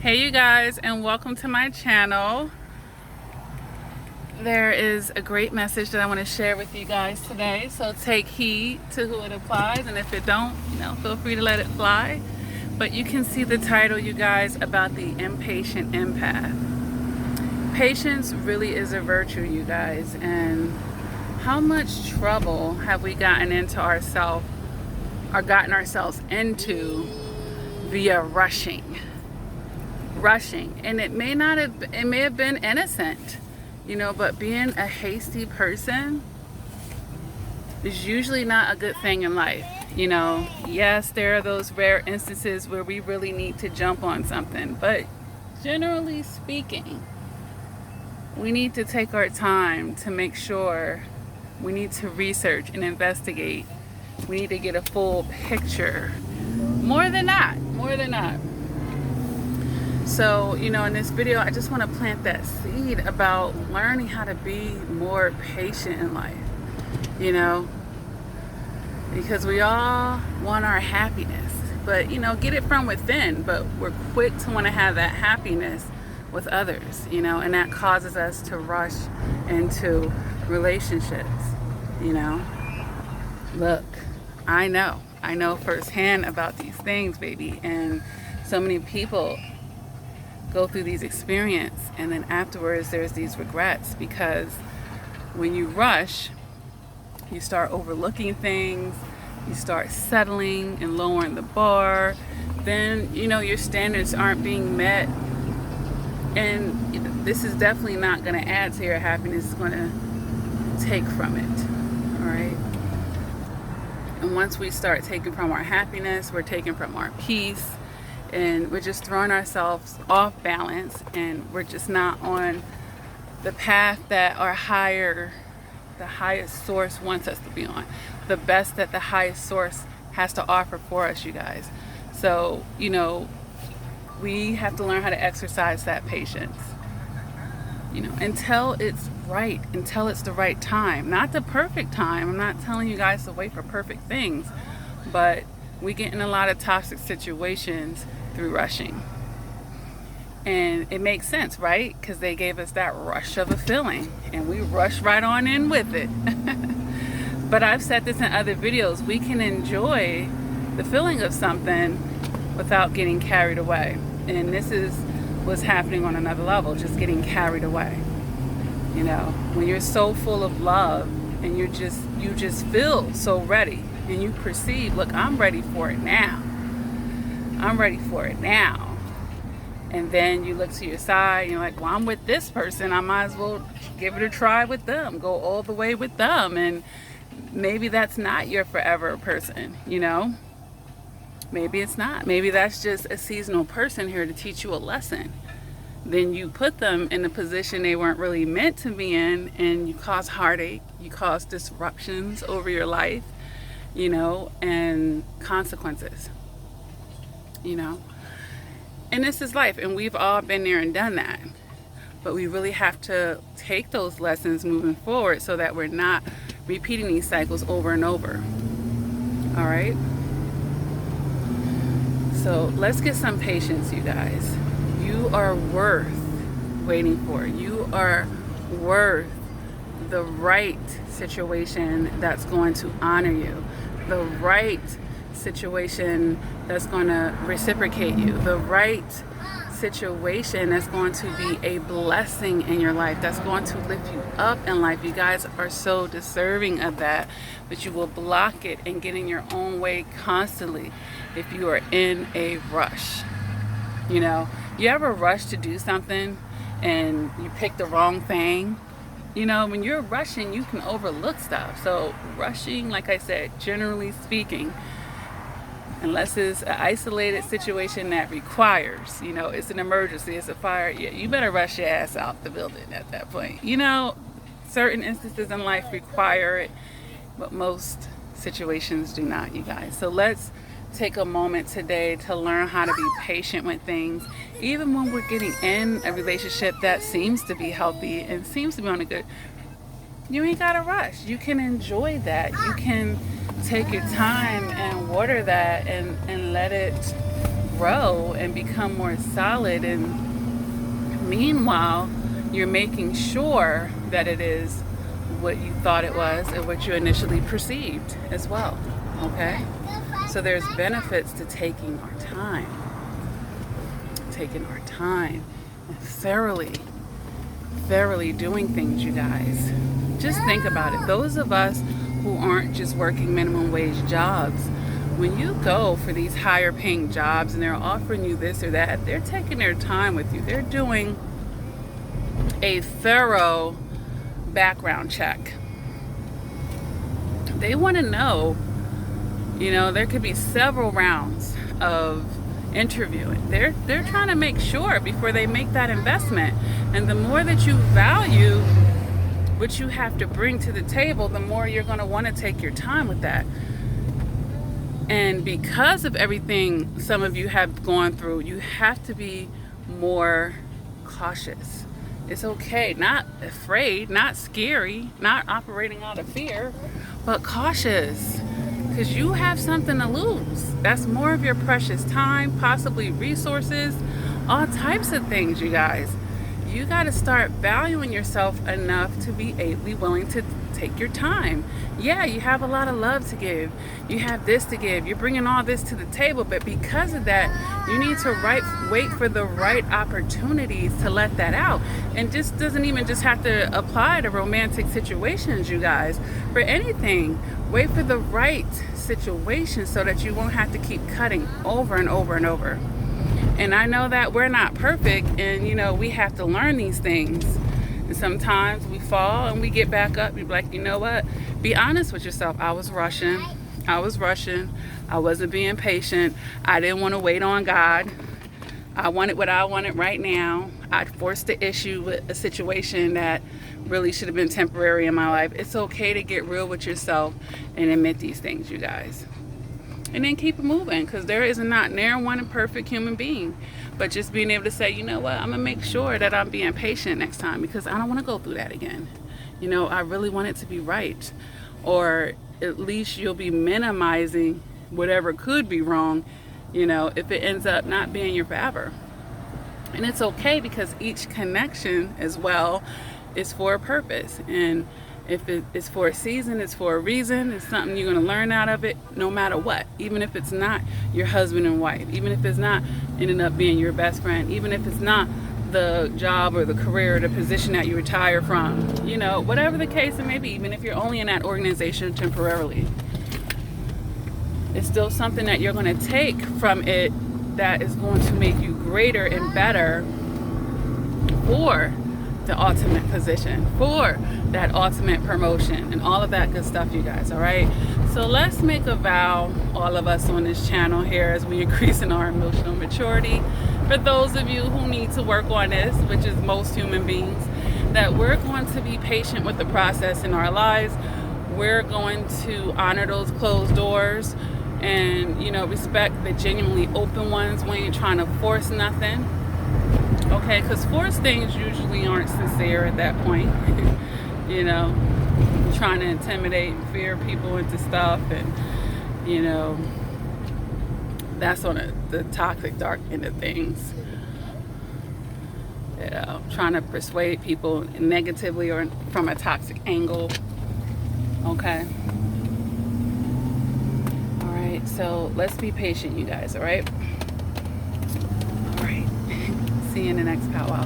Hey you guys, and welcome to my channel. There is a great message that I want to share with you guys today, so take heed to who it applies, and if it don't, feel free to let it fly. But you can see the title, you guys, about the impatient empath. Patience really is a virtue, you guys, and how much trouble have we gotten into ourselves or gotten ourselves into via rushing, and it may have been innocent, but being a hasty person is usually not a good thing in life. Yes, there are those rare instances where we really need to jump on something, but generally speaking, we need to take our time to make sure. We need to research and investigate. We need to get a full picture. More than that. So, in this video, I just want to plant that seed about learning how to be more patient in life, because we all want our happiness, but, get it from within, but we're quick to want to have that happiness with others, and that causes us to rush into relationships, Look, I know firsthand about these things, baby, and so many people go through these experiences, and then afterwards there's these regrets, because when you rush, you start overlooking things, you start settling and lowering the bar, then your standards aren't being met, and this is definitely not going to add to your happiness. It's going to take from it. All right. And once we start taking from our happiness, we're taking from our peace, and we're just throwing ourselves off balance, and we're just not on the path that the highest source wants us to be on, the best that the highest source has to offer for us, you guys. So, we have to learn how to exercise that patience, until it's right, until it's the right time, not the perfect time. I'm not telling you guys to wait for perfect things, but we get in a lot of toxic situations through rushing. And it makes sense, right? Because they gave us that rush of a feeling, and we rush right on in with it. But I've said this in other videos, we can enjoy the feeling of something without getting carried away. And this is what's happening on another level, just getting carried away. When you're so full of love and you just feel so ready, and you perceive, look, I'm ready for it now. And then you look to your side and you're like, well, I'm with this person, I might as well give it a try with them, go all the way with them. And maybe that's not your forever person, Maybe it's not. Maybe that's just a seasonal person here to teach you a lesson. Then you put them in a position they weren't really meant to be in, and you cause heartache, you cause disruptions over your life, and consequences, And this is life, and we've all been there and done that. But we really have to take those lessons moving forward so that we're not repeating these cycles over and over. All right? So let's get some patience, you guys. You are worth waiting for. You are worth the right situation that's going to honor you, the right situation that's going to reciprocate you, the right situation that's going to be a blessing in your life, that's going to lift you up in life. You guys are so deserving of that, but you will block it and get in your own way constantly if you are in a rush. You ever rush to do something and you pick the wrong thing? When you're rushing, you can overlook stuff. So rushing, like I said, generally speaking, unless it's an isolated situation that requires, it's an emergency, it's a fire, you better rush your ass out the building at that point. Certain instances in life require it, but most situations do not, you guys. So let's take a moment today to learn how to be patient with things, even when we're getting in a relationship that seems to be healthy and seems to be on a good. You ain't gotta rush. You can enjoy that. You can take your time and water that and let it grow and become more solid. And meanwhile, you're making sure that it is what you thought it was and what you initially perceived as well. Okay? So there's benefits to taking our time. And thoroughly doing things, you guys. Just think about it. Those of us who aren't just working minimum wage jobs, when you go for these higher paying jobs and they're offering you this or that, they're taking their time with you. They're doing a thorough background check. They want to know, there could be several rounds of interviewing. They're trying to make sure before they make that investment. And the more that you value what you have to bring to the table, the more you're going to want to take your time with that. And because of everything some of you have gone through, you have to be more cautious. It's okay, not afraid, not scary, not operating out of fear, but cautious. Because you have something to lose. That's more of your precious time, possibly resources, all types of things, you guys. You got to start valuing yourself enough to be willing to take your time. Yeah, you have a lot of love to give. You have this to give. You're bringing all this to the table. But because of that, you need to wait for the right opportunities to let that out. And just doesn't even just have to apply to romantic situations, you guys. For anything, wait for the right situation so that you won't have to keep cutting over and over and over. And I know that we're not perfect, and we have to learn these things. And sometimes we fall and we get back up. You're like, you know what? Be honest with yourself. I was rushing. I wasn't being patient. I didn't want to wait on God. I wanted what I wanted right now. I forced the issue with a situation that really should have been temporary in my life. It's okay to get real with yourself and admit these things, you guys. And then keep it moving, because there is not near one perfect human being. But just being able to say, you know what, I'm going to make sure that I'm being patient next time, because I don't want to go through that again. I really want it to be right. Or at least you'll be minimizing whatever could be wrong, if it ends up not being your forever. And it's okay, because each connection as well is for a purpose. And if it's for a season, it's for a reason. It's something you're going to learn out of it no matter what. Even if it's not your husband and wife. Even if it's not ending up being your best friend. Even if it's not the job or the career or the position that you retire from. Whatever the case it may be. Even if you're only in that organization temporarily. It's still something that you're going to take from it that is going to make you greater and better for the ultimate position, for that ultimate promotion, and all of that good stuff, you guys. All right, so let's make a vow, all of us on this channel here, as we increase in our emotional maturity. For those of you who need to work on this, which is most human beings, that we're going to be patient with the process in our lives. We're going to honor those closed doors and respect the genuinely open ones when you're trying to force nothing. Okay, because forced things usually aren't sincere at that point. Trying to intimidate and fear people into stuff, and that's on the toxic dark end of things. Trying to persuade people negatively or from a toxic angle. Okay. All right, so let's be patient, you guys. All right. See you in the next powwow.